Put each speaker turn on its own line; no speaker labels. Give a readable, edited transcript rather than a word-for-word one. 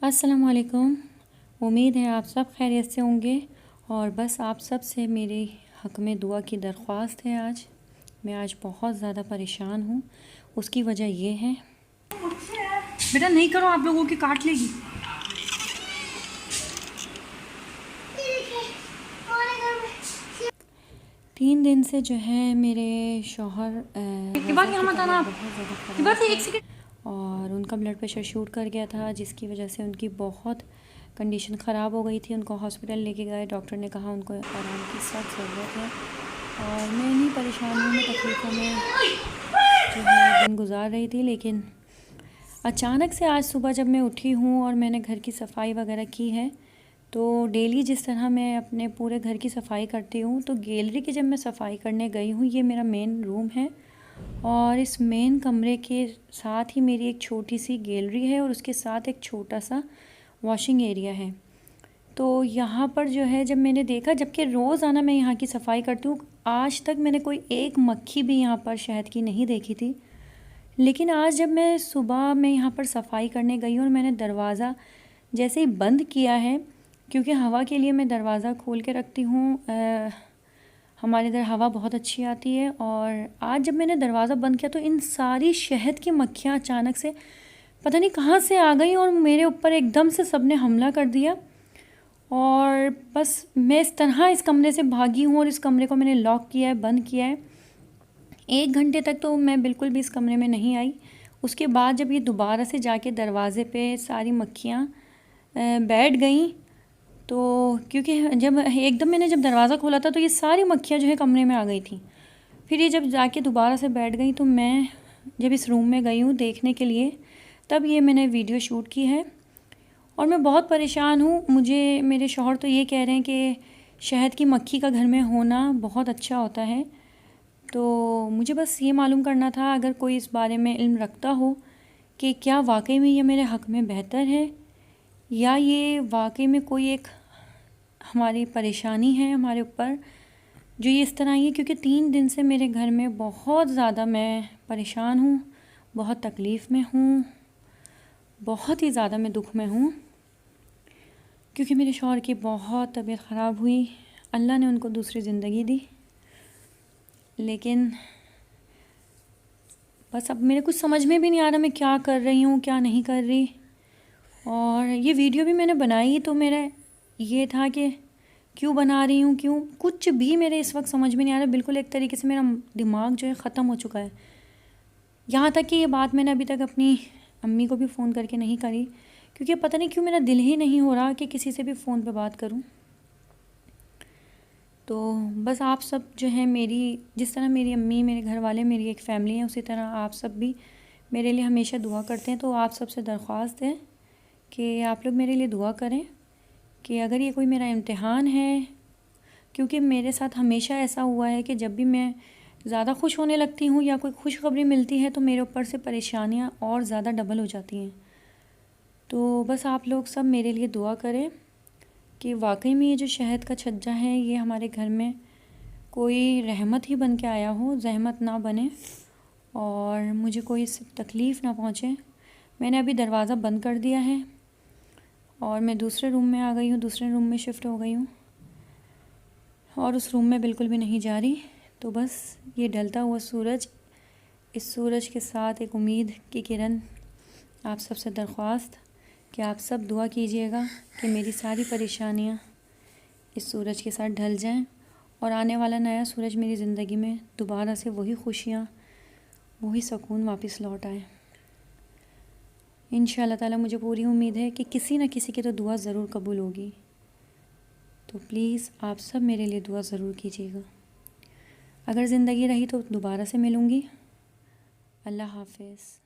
अस्सलाम वालेकुम। उम्मीद है आप सब खैरियत से होंगे और बस आप सब से मेरे हक़ में दुआ की दरख्वास्त है। मैं आज बहुत ज़्यादा परेशान हूँ। उसकी वजह ये है,
बेटा नहीं करो, आप लोगों की काट लेगी।
3 दिन से जो है मेरे शौहर
बहुत ज़्यादा
और उनका ब्लड प्रेशर शूट कर गया था, जिसकी वजह से उनकी बहुत कंडीशन ख़राब हो गई थी। उनको हॉस्पिटल लेके गए, डॉक्टर ने कहा उनको आराम की सख्त ज़रूरत है और मैं इन्हीं परेशानियों में, तकलीफ़ों में जो है दिन गुजार रही थी। लेकिन अचानक से आज सुबह जब मैं उठी हूँ और मैंने घर की सफाई वगैरह की है, तो डेली जिस तरह मैं अपने पूरे घर की सफाई करती हूँ, तो गैलरी की जब मैं सफाई करने गई हूँ, ये मेरा मेन रूम है और इस मेन कमरे के साथ ही मेरी एक छोटी सी गैलरी है और उसके साथ एक छोटा सा वॉशिंग एरिया है। तो यहाँ पर जो है जब मैंने देखा, जबकि रोज़ाना मैं यहाँ की सफाई करती हूँ, आज तक मैंने कोई एक मक्खी भी यहाँ पर शहद की नहीं देखी थी। लेकिन आज जब मैं सुबह में यहाँ पर सफाई करने गई और मैंने दरवाज़ा जैसे ही बंद किया है, क्योंकि हवा के लिए मैं दरवाज़ा खोल के रखती हूँ, हमारे इधर हवा बहुत अच्छी आती है। और आज जब मैंने दरवाज़ा बंद किया तो इन सारी शहद की मक्खियाँ अचानक से पता नहीं कहाँ से आ गई और मेरे ऊपर एकदम से सब ने हमला कर दिया। और बस मैं इस तरह इस कमरे से भागी हूँ और इस कमरे को मैंने लॉक किया है, बंद किया है। 1 घंटे तक तो मैं बिल्कुल भी इस कमरे में नहीं आई। उसके बाद जब ये दोबारा से जाके दरवाज़े पे सारी मक्खियाँ बैठ गईं, तो क्योंकि जब एकदम मैंने जब दरवाज़ा खोला था तो ये सारी मक्खियाँ जो है कमरे में आ गई थी। फिर ये जब जाके दोबारा से बैठ गई, तो मैं जब इस रूम में गई हूँ देखने के लिए, तब ये मैंने वीडियो शूट की है और मैं बहुत परेशान हूँ। मुझे मेरे शौहर तो ये कह रहे हैं कि शहद की मक्खी का घर में होना बहुत अच्छा होता है। तो मुझे बस ये मालूम करना था, अगर कोई इस बारे में इल्म रखता हो कि क्या वाकई में ये मेरे हक़ में बेहतर है या ये वाकई में कोई एक हमारी परेशानी है हमारे ऊपर जो ये इस तरह ही है। क्योंकि 3 दिन से मेरे घर में बहुत ज़्यादा मैं परेशान हूँ, बहुत तकलीफ़ में हूँ, बहुत ही ज़्यादा मैं दुख में हूँ। क्योंकि मेरे शौहर की बहुत तबीयत ख़राब हुई, अल्लाह ने उनको दूसरी ज़िंदगी दी। लेकिन बस अब मेरे कुछ समझ में भी नहीं आ रहा मैं क्या कर रही हूँ, क्या नहीं कर रही। और ये वीडियो भी मैंने बनाई तो मेरा ये था कि क्यों बना रही हूँ, क्यों, कुछ भी मेरे इस वक्त समझ में नहीं आ रहा। बिल्कुल एक तरीके से मेरा दिमाग जो है ख़त्म हो चुका है। यहाँ तक कि ये बात मैंने अभी तक अपनी अम्मी को भी फ़ोन करके नहीं करी, क्योंकि पता नहीं क्यों मेरा दिल ही नहीं हो रहा कि किसी से भी फ़ोन पे बात करूँ। तो बस आप सब जो है मेरी, जिस तरह मेरी अम्मी, मेरे घर वाले मेरी एक फ़ैमिली है, उसी तरह आप सब भी मेरे लिए हमेशा दुआ करते हैं। तो आप सबसे दरख्वास्त है कि आप लोग मेरे लिए दुआ करें कि अगर ये कोई मेरा इम्तिहान है, क्योंकि मेरे साथ हमेशा ऐसा हुआ है कि जब भी मैं ज़्यादा खुश होने लगती हूँ या कोई खुशखबरी मिलती है तो मेरे ऊपर से परेशानियाँ और ज़्यादा डबल हो जाती हैं। तो बस आप लोग सब मेरे लिए दुआ करें कि वाकई में ये जो शहद का छज्जा है ये हमारे घर में कोई रहमत ही बन के आया हो, ज़हमत ना बने और मुझे कोई तकलीफ़ ना पहुँचे। मैंने अभी दरवाज़ा बंद कर दिया है और मैं दूसरे रूम में आ गई हूँ, दूसरे रूम में शिफ्ट हो गई हूँ और उस रूम में बिल्कुल भी नहीं जा रही। तो बस ये ढलता हुआ सूरज, इस सूरज के साथ एक उम्मीद की किरण, आप सबसे दरख्वास्त कि आप सब दुआ कीजिएगा कि मेरी सारी परेशानियाँ इस सूरज के साथ ढल जाएं और आने वाला नया सूरज मेरी ज़िंदगी में दोबारा से वही खुशियाँ, वही सुकून वापस लौट आए। इंशाअल्लाह ताला मुझे पूरी उम्मीद है कि किसी न किसी की तो दुआ ज़रूर कबूल होगी। तो प्लीज़ आप सब मेरे लिए दुआ ज़रूर कीजिएगा। अगर ज़िंदगी रही तो दोबारा से मिलूँगी। अल्लाह हाफ़िज़।